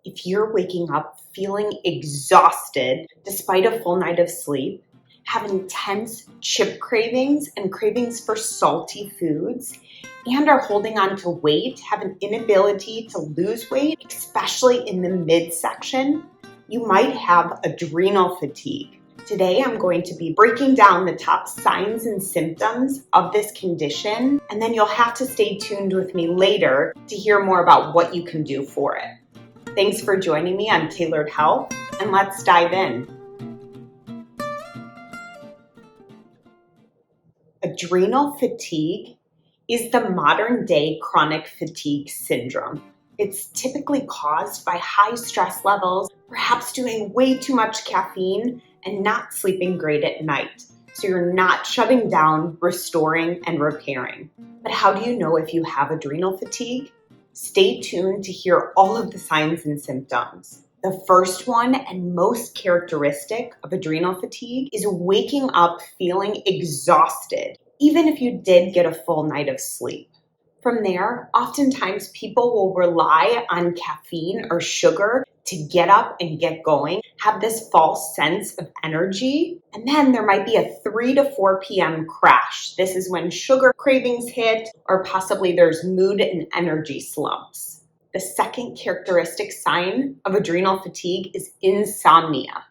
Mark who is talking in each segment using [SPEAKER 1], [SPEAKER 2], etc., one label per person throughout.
[SPEAKER 1] If you're waking up feeling exhausted despite a full night of sleep, have intense chip cravings and cravings for salty foods, and are holding on to weight, have an inability to lose weight, especially in the midsection, you might have adrenal fatigue. Today, I'm going to be breaking down the top signs and symptoms of this condition, and then you'll have to stay tuned with me later to hear more about what you can do for it. Thanks for joining me on Tailored Health, and let's dive in. Adrenal fatigue is the modern-day chronic fatigue syndrome. It's typically caused by high stress levels, perhaps doing way too much caffeine, and not sleeping great at night. So you're not shutting down, restoring, and repairing. But how do you know if you have adrenal fatigue? Stay tuned to hear all of the signs and symptoms. The first one and most characteristic of adrenal fatigue is waking up feeling exhausted, even if you did get a full night of sleep. From there, oftentimes people will rely on caffeine or sugar to get up and get going, have this false sense of energy, and then there might be a 3 to 4 p.m. crash. This is when sugar cravings hit, or possibly there's mood and energy slumps. The second characteristic sign of adrenal fatigue is insomnia,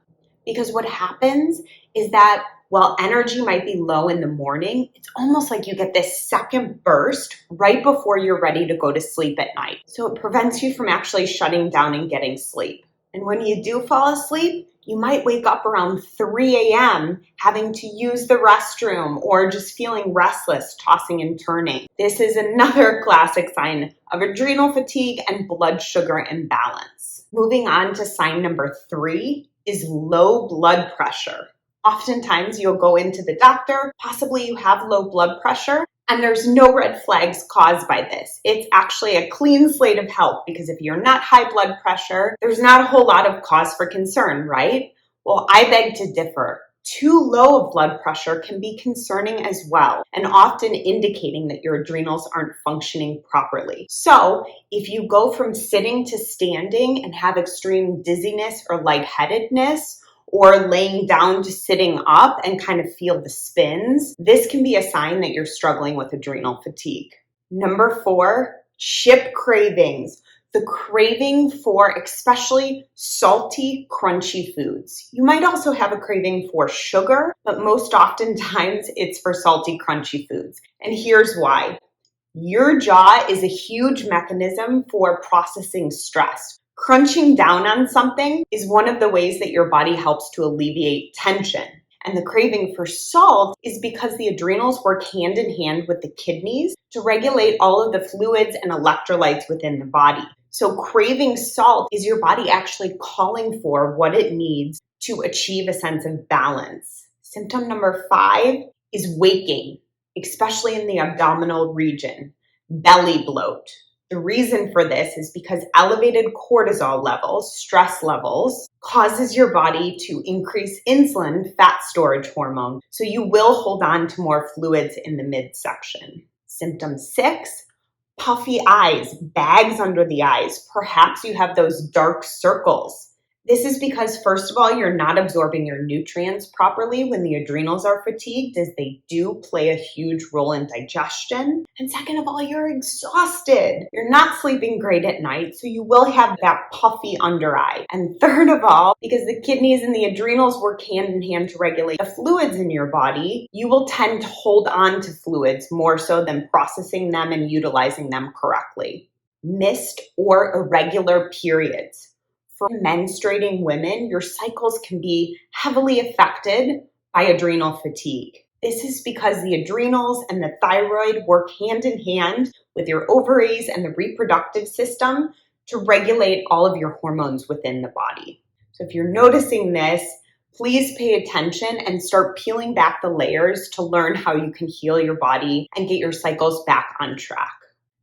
[SPEAKER 1] because what happens is that while energy might be low in the morning, it's almost like you get this second burst right before you're ready to go to sleep at night. So it prevents you from actually shutting down and getting sleep. And when you do fall asleep, you might wake up around 3 a.m. having to use the restroom or just feeling restless, tossing and turning. This is another classic sign of adrenal fatigue and blood sugar imbalance. Moving on to sign number 3 is low blood pressure. Oftentimes you'll go into the doctor, possibly you have low blood pressure, and there's no red flags caused by this. It's actually a clean slate of health, because if you're not high blood pressure, there's not a whole lot of cause for concern, right? Well, I beg to differ. Too low of blood pressure can be concerning as well, and often indicating that your adrenals aren't functioning properly. So if you go from sitting to standing and have extreme dizziness or lightheadedness, or laying down to sitting up and kind of feel the spins, this can be a sign that you're struggling with adrenal fatigue. Number 4, chip cravings. The craving for especially salty, crunchy foods. You might also have a craving for sugar, but most oftentimes it's for salty, crunchy foods. And here's why. Your jaw is a huge mechanism for processing stress. Crunching down on something is one of the ways that your body helps to alleviate tension. And the craving for salt is because the adrenals work hand in hand with the kidneys to regulate all of the fluids and electrolytes within the body. So craving salt is your body actually calling for what it needs to achieve a sense of balance. Symptom number 5 is waking, especially in the abdominal region, belly bloat. The reason for this is because elevated cortisol levels, stress levels, causes your body to increase insulin, fat storage hormone. So you will hold on to more fluids in the midsection. Symptom 6, puffy eyes, bags under the eyes. Perhaps you have those dark circles. This is because, first of all, you're not absorbing your nutrients properly when the adrenals are fatigued, as they do play a huge role in digestion. And second of all, you're exhausted. You're not sleeping great at night, so you will have that puffy under eye. And third of all, because the kidneys and the adrenals work hand in hand to regulate the fluids in your body, you will tend to hold on to fluids more so than processing them and utilizing them correctly. Missed or irregular periods. For menstruating women, your cycles can be heavily affected by adrenal fatigue. This is because the adrenals and the thyroid work hand in hand with your ovaries and the reproductive system to regulate all of your hormones within the body. So if you're noticing this, please pay attention and start peeling back the layers to learn how you can heal your body and get your cycles back on track.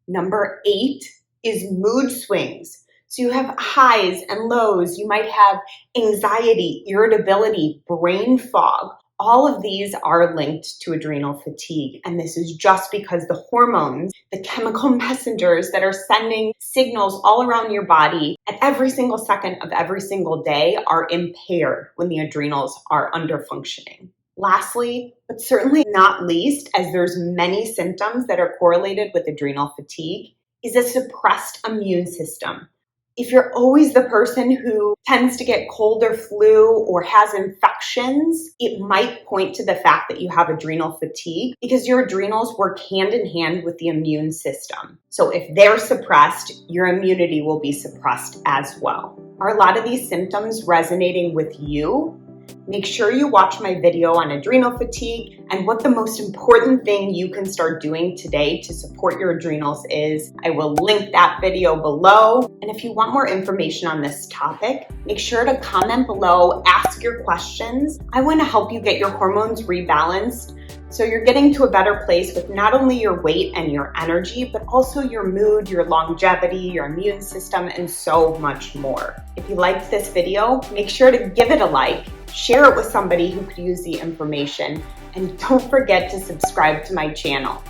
[SPEAKER 1] Number 8 is mood swings. So you have highs and lows. You might have anxiety, irritability, brain fog. All of these are linked to adrenal fatigue, and this is just because the hormones, the chemical messengers that are sending signals all around your body at every single second of every single day, are impaired when the adrenals are under functioning. Lastly, but certainly not least, as there's many symptoms that are correlated with adrenal fatigue, is a suppressed immune system. If you're always the person who tends to get cold or flu or has infections, it might point to the fact that you have adrenal fatigue because your adrenals work hand in hand with the immune system. So if they're suppressed, your immunity will be suppressed as well. Are a lot of these symptoms resonating with you? Make sure you watch my video on adrenal fatigue and what the most important thing you can start doing today to support your adrenals is. I will link that video below. And if you want more information on this topic, make sure to comment below, ask your questions. I want to help you get your hormones rebalanced so you're getting to a better place with not only your weight and your energy, but also your mood, your longevity, your immune system, and so much more. If you liked this video, make sure to give it a like, share it with somebody who could use the information, and don't forget to subscribe to my channel.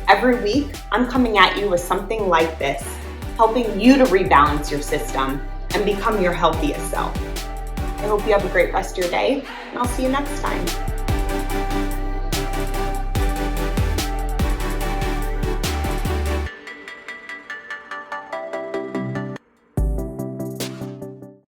[SPEAKER 1] Every week, I'm coming at you with something like this, helping you to rebalance your system and become your healthiest self. I hope you have a great rest of your day, and I'll see you next time.